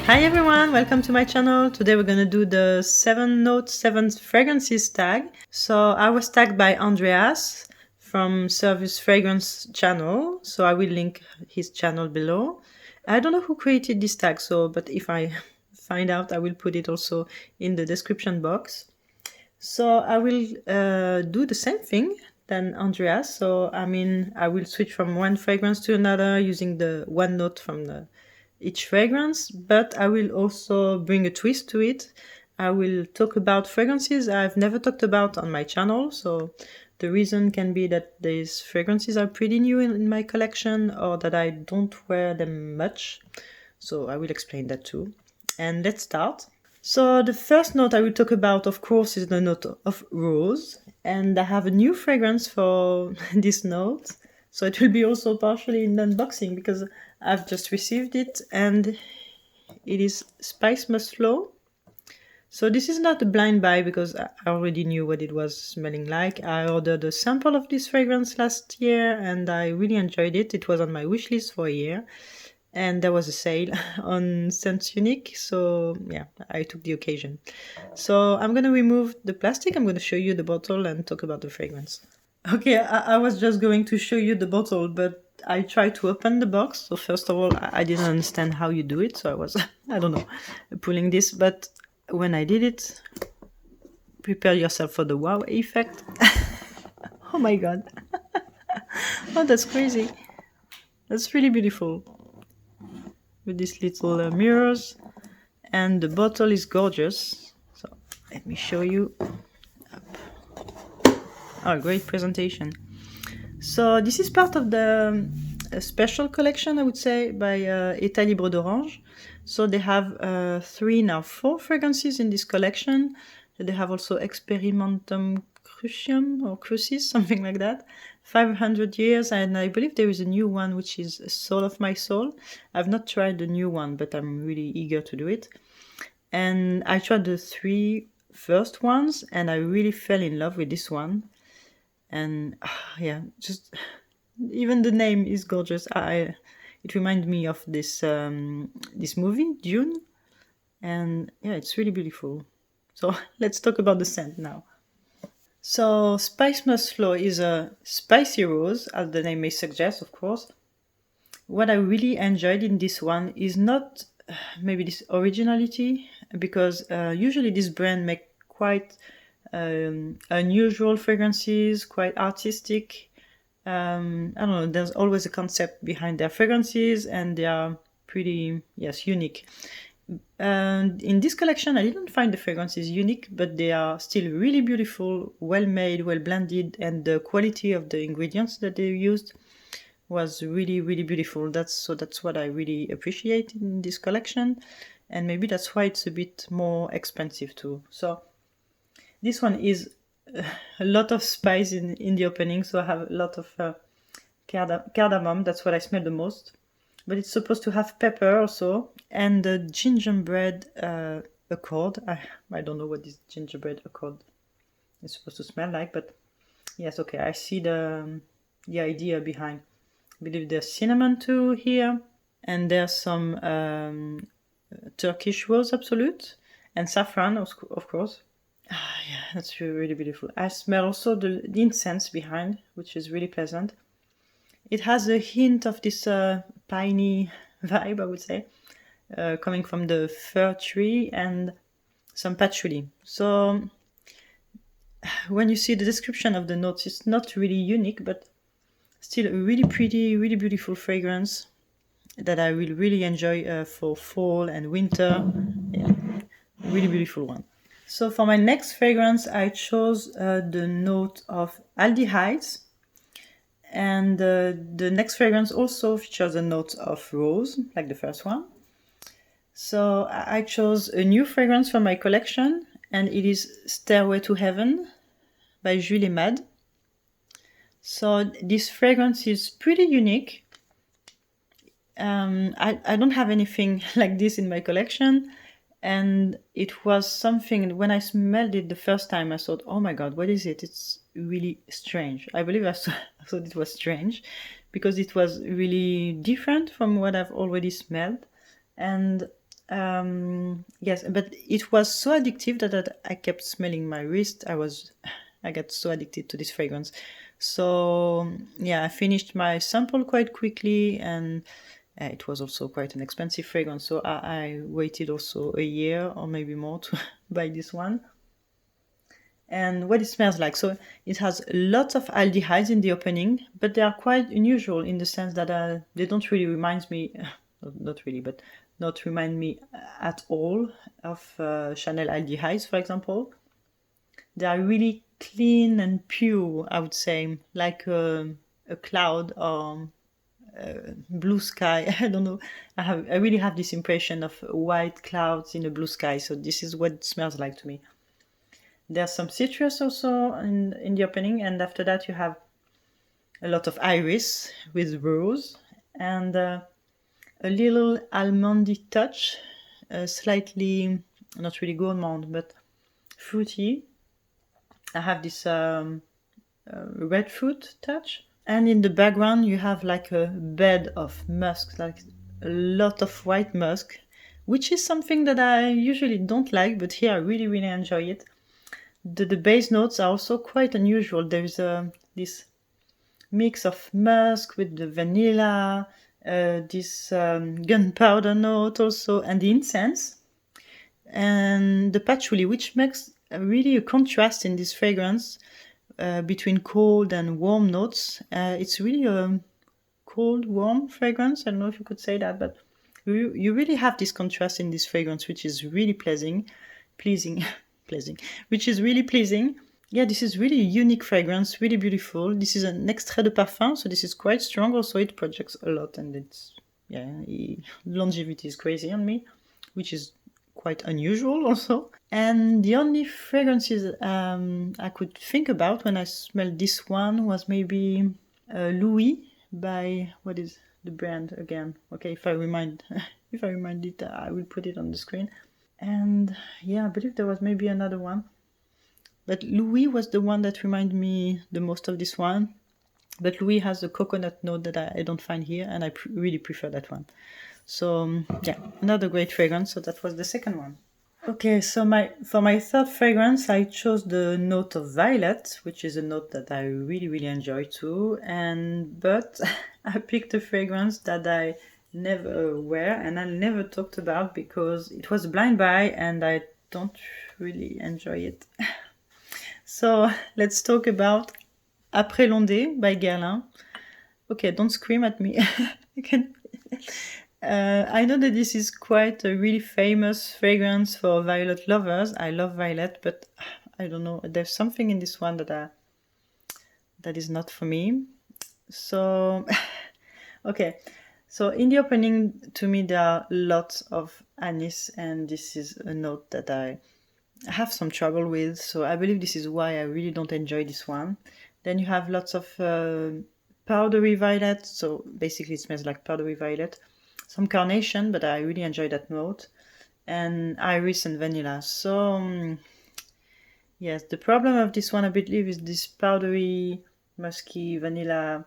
Hi everyone, welcome to my channel. Today we're gonna do the 7 fragrances tag. So I was tagged by Andreas from Service Fragrance channel. So I will link his channel below. I don't know who created this tag, but if I find out, I will put it also in the description box. So I will do the same thing than Andreas. So I will switch from one fragrance to another using the one note from each fragrance, but I will also bring a twist to it. I will talk about fragrances I've never talked about on my channel. So the reason can be that these fragrances are pretty new in my collection or that I don't wear them much. So I will explain that too. And let's start. So the first note I will talk about, of course, is the note of rose. And I have a new fragrance for this note. So it will be also partially in unboxing because I've just received it and it is Spice Must Flow. So this is not a blind buy because I already knew what it was smelling like. I ordered a sample of this fragrance last year and I really enjoyed it. It was on my wish list for a year. And there was a sale on Scents Unique, so yeah, I took the occasion. So I'm gonna remove the plastic, I'm gonna show you the bottle and talk about the fragrance. Okay, I was just going to show you the bottle, but I tried to open the box. So first of all, I didn't understand how you do it, so I was, I don't know, pulling this, but when I did it, prepare yourself for the wow effect. Oh my god. Oh, that's crazy. That's really beautiful. With these little mirrors, and the bottle is gorgeous. So let me show you. Oh, great presentation. So this is part of the special collection, I would say, by État Libre d'Orange. So they have 4 fragrances in this collection. They have also Experimentum Crucium or Crucis, something like that. 500 years, and I believe there is a new one which is Soul of My Soul. I've not tried the new one, but I'm really eager to do it. And I tried the 3 first ones, and I really fell in love with this one. And yeah, just even the name is gorgeous. It reminds me of this this movie Dune, and yeah, it's really beautiful. So let's talk about the scent now. So Spice Must Flow is a spicy rose, as the name may suggest, of course. What I really enjoyed in this one is not maybe this originality, because usually this brand make quite unusual fragrances, quite artistic. I don't know, there's always a concept behind their fragrances and they are pretty, yes, unique. And in this collection, I didn't find the fragrances unique, but they are still really beautiful, well made, well blended, and the quality of the ingredients that they used was really, really beautiful. That's what I really appreciate in this collection, and maybe that's why it's a bit more expensive too. So this one is a lot of spice in the opening, so I have a lot of cardamom. That's what I smell the most. But it's supposed to have pepper also, and the gingerbread accord. I don't know what this gingerbread accord is supposed to smell like, but yes, okay, I see the idea behind. I believe there's cinnamon too here, and there's some Turkish rose absolute, and saffron, of course. Yeah, that's really, really beautiful. I smell also the incense behind, which is really pleasant. It has a hint of this piney vibe, I would say, coming from the fir tree and some patchouli. So when you see the description of the notes, it's not really unique, but still a really pretty, really beautiful fragrance that I will really enjoy for fall and winter. Yeah, really beautiful one. So for my next fragrance, I chose the note of Aldehydes. And the next fragrance also features a note of rose, like the first one. So I chose a new fragrance from my collection, and it is Stairway to Heaven by Jules Mad. So this fragrance is pretty unique. I don't have anything like this in my collection, and it was something, when I smelled it the first time, I thought, oh my god, what is it? It's really strange. I believe I thought it was strange because it was really different from what I've already smelled. And Yes, but it was so addictive that I kept smelling my wrist. I got so addicted to this fragrance. So yeah, I finished my sample quite quickly, and it was also quite an expensive fragrance. So I waited also a year or maybe more to buy this one. And what it smells like. So it has lots of aldehydes in the opening, but they are quite unusual in the sense that they don't really remind me, not really, but not remind me at all of Chanel aldehydes, for example. They are really clean and pure, I would say, like a cloud or blue sky. I don't know. I really have this impression of white clouds in a blue sky. So this is what it smells like to me. There's some citrus also in the opening, and after that you have a lot of iris with rose and a little almondy touch, slightly not really gourmand but fruity. I have this red fruit touch, and in the background you have like a bed of musk, like a lot of white musk, which is something that I usually don't like, but here I really enjoy it. The base notes are also quite unusual. There's this mix of musk with the vanilla, this gunpowder note also, and the incense, and the patchouli, which makes really a contrast in this fragrance between cold and warm notes. It's really a cold, warm fragrance. I don't know if you could say that, but you really have this contrast in this fragrance, which is really pleasing, which is really pleasing. Yeah, this is really a unique fragrance, really beautiful. This is an extrait de parfum, so this is quite strong. Also, it projects a lot, and longevity is crazy on me, which is quite unusual also. And the only fragrances I could think about when I smelled this one was maybe Louis by, what is the brand again? Okay, if I remind it, I will put it on the screen. And yeah, I believe there was maybe another one. But Louis was the one that reminded me the most of this one. But Louis has a coconut note that I don't find here, and I really prefer that one. So yeah, another great fragrance. So that was the second one. Okay, so for my third fragrance, I chose the note of violet, which is a note that I really enjoy too. But I picked a fragrance that I never wear and I never talked about because it was a blind buy and I don't really enjoy it. So let's talk about Après by Guerlain. Okay, don't scream at me. I know that this is quite a really famous fragrance for violet lovers. I love violet, but I don't know. There's something in this one that is not for me. So, okay. So in the opening, to me, there are lots of anise, and this is a note that I have some trouble with. So I believe this is why I really don't enjoy this one. Then you have lots of powdery violet. So basically, it smells like powdery violet. Some carnation, but I really enjoy that note, and iris and vanilla. So yes, the problem of this one, I believe, is this powdery, musky vanilla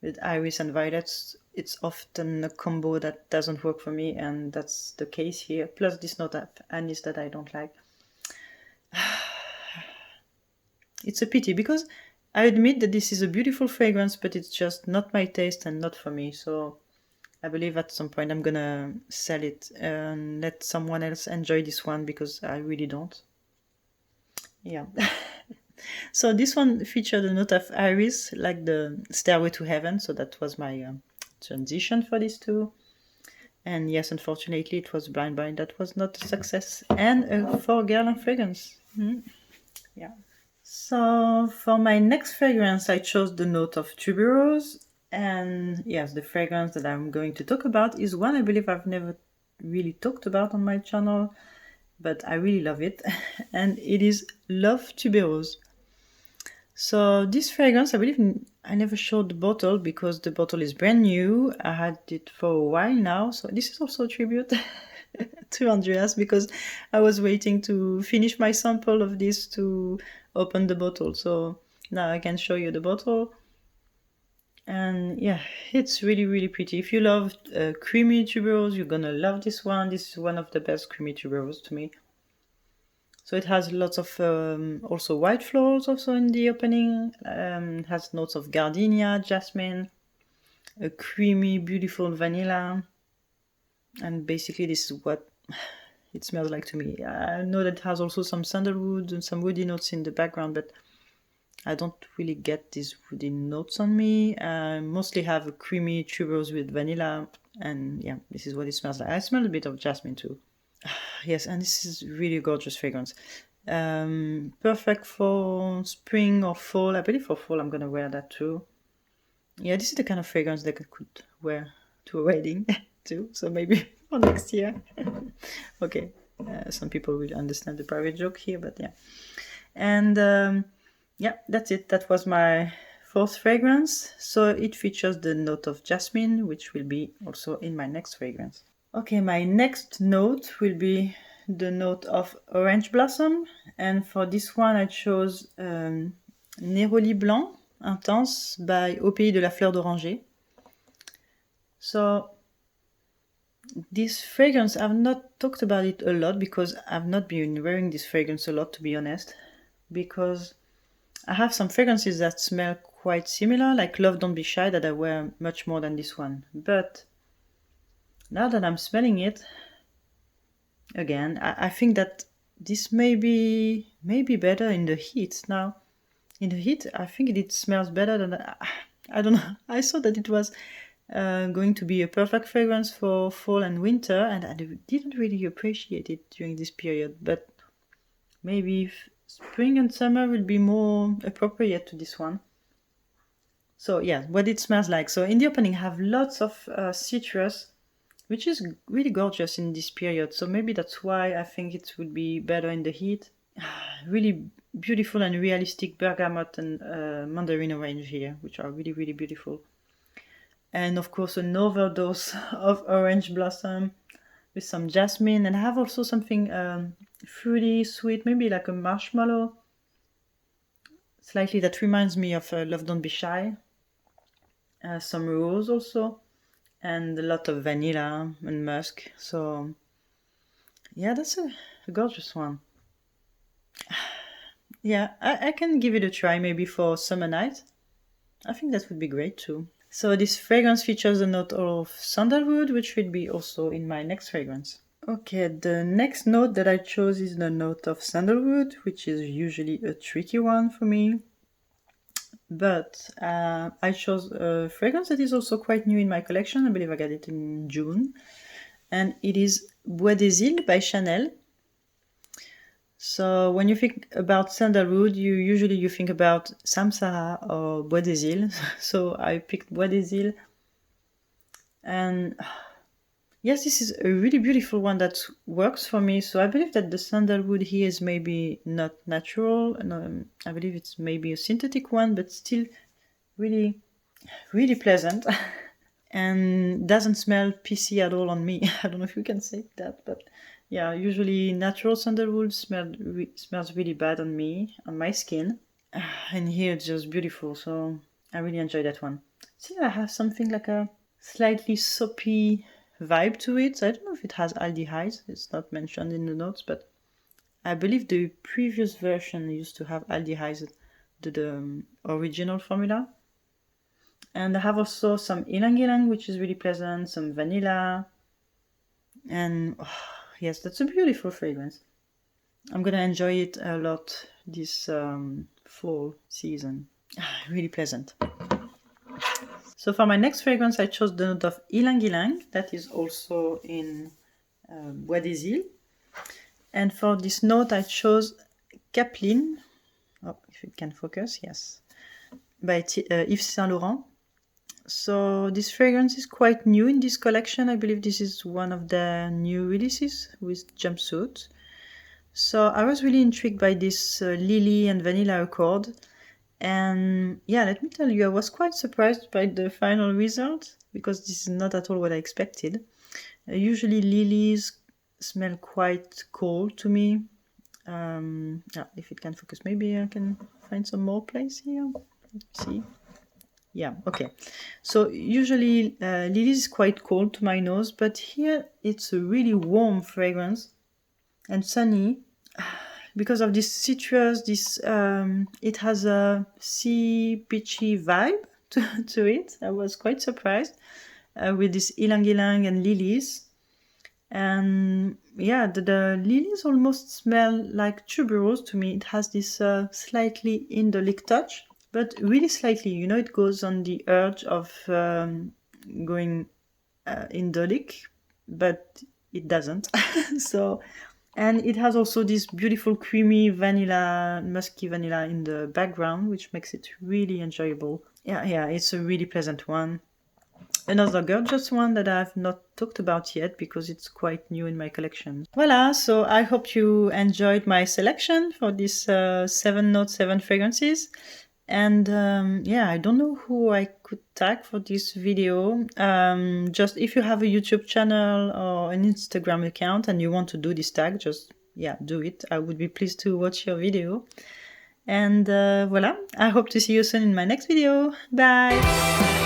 with iris and violets. It's often a combo that doesn't work for me, and that's the case here. Plus this note of anise that I don't like. It's a pity because I admit that this is a beautiful fragrance, but it's just not my taste and not for me. So I believe at some point I'm gonna sell it and let someone else enjoy this one because I really don't. Yeah. So this one featured a note of iris, like the Stairway to Heaven. So that was my transition for these two. And yes, unfortunately, it was blind buy. That was not a success. And a for Guerlain fragrance. Yeah. So for my next fragrance, I chose the note of Tuberose. And yes, the fragrance that I'm going to talk about is one I believe I've never really talked about on my channel, but I really love it. And it is Love Tuberose. So this fragrance, I believe I never showed the bottle because the bottle is brand new. I had it for a while now. So this is also a tribute to Andreas because I was waiting to finish my sample of this to open the bottle. So now I can show you the bottle. And yeah, it's really, really pretty. If you love creamy tuberose, you're gonna love this one. This is one of the best creamy tuberose to me. So it has lots of also white florals also in the opening. It has notes of gardenia, jasmine, a creamy, beautiful vanilla. And basically this is what it smells like to me. I know that it has also some sandalwood and some woody notes in the background, but I don't really get these woody notes on me. I mostly have a creamy tuberose with vanilla, and yeah, this is what it smells like. I smell a bit of jasmine too. Yes, and this is really gorgeous fragrance. Perfect for spring or fall. I believe for fall I'm gonna wear that too. Yeah, this is the kind of fragrance that I could wear to a wedding too. So maybe for next year. Okay, some people will understand the private joke here, but yeah. And yeah, that's it. That was my fourth fragrance. So it features the note of jasmine, which will be also in my next fragrance. Okay, my next note will be the note of orange blossom. And for this one, I chose Néroli Blanc Intense by Au Pays de la Fleur d'Oranger. So this fragrance, I've not talked about it a lot because I've not been wearing this fragrance a lot, to be honest. Because I have some fragrances that smell quite similar, like Love Don't Be Shy, that I wear much more than this one. But now that I'm smelling it, again, I think that this may be better in the heat. Now, in the heat, I think it smells better than... I don't know. I thought that it was going to be a perfect fragrance for fall and winter, and I didn't really appreciate it during this period. But maybe spring and summer will be more appropriate to this one. So yeah, what it smells like. So in the opening, I have lots of citrus, which is really gorgeous in this period. So maybe that's why I think it would be better in the heat. Really beautiful and realistic bergamot and mandarin orange here, which are really, really beautiful. And of course, an overdose of orange blossom with some jasmine. And I have also something fruity, sweet, maybe like a marshmallow. Slightly that reminds me of Love Don't Be Shy. Some rose also. And a lot of vanilla and musk. So yeah, that's a gorgeous one. Yeah, I can give it a try maybe for summer night. I think that would be great too. So this fragrance features a note of sandalwood, which will be also in my next fragrance. Okay, the next note that I chose is the note of sandalwood, which is usually a tricky one for me. But I chose a fragrance that is also quite new in my collection. I believe I got it in June. And it is Bois des Iles by Chanel. So when you think about sandalwood, you think about Samsara or Bois des Iles. So I picked Bois des Iles. And yes, this is a really beautiful one that works for me. So I believe that the sandalwood here is maybe not natural. And I believe it's maybe a synthetic one, but still really, really pleasant. And doesn't smell PC at all on me. I don't know if you can say that, but yeah, usually natural sandalwood smells really bad on me, on my skin. And here it's just beautiful, so I really enjoy that one. See, I have something like a slightly soapy vibe to it. I don't know if it has aldehydes. It's not mentioned in the notes, but I believe the previous version used to have aldehydes, the original formula. And I have also some Ylang, which is really pleasant, some vanilla. And yes, that's a beautiful fragrance. I'm gonna enjoy it a lot this fall season. Really pleasant. So for my next fragrance, I chose the note of Ylang, that is also in Bois des Iles. And for this note, I chose Capline. Oh, if it can focus, yes. By Yves Saint Laurent. So this fragrance is quite new in this collection. I believe this is one of the new releases with jumpsuit. So I was really intrigued by this lily and vanilla accord. And yeah, let me tell you, I was quite surprised by the final result because this is not at all what I expected. Usually lilies smell quite cold to me. Yeah, if it can focus, maybe I can find some more place here. Let's see. Yeah, okay. So usually Lily is quite cold to my nose, but here it's a really warm fragrance and sunny. Because of this citrus, it has a sea peachy vibe to it. I was quite surprised with this Ylang Ylang and lilies. And yeah, the lilies almost smell like tuberose to me. It has this slightly indolic touch, but really slightly. You know, it goes on the urge of going indolic, but it doesn't. So, and it has also this beautiful creamy vanilla, musky vanilla in the background, which makes it really enjoyable. Yeah, it's a really pleasant one. Another gorgeous one that I've not talked about yet because it's quite new in my collection. Voila, so I hope you enjoyed my selection for these 7 Note 7 fragrances. And yeah, I don't know who I could tag for this video. Just if you have a YouTube channel or an Instagram account and you want to do this tag, just yeah, do it. I would be pleased to watch your video. And voila, I hope to see you soon in my next video. Bye!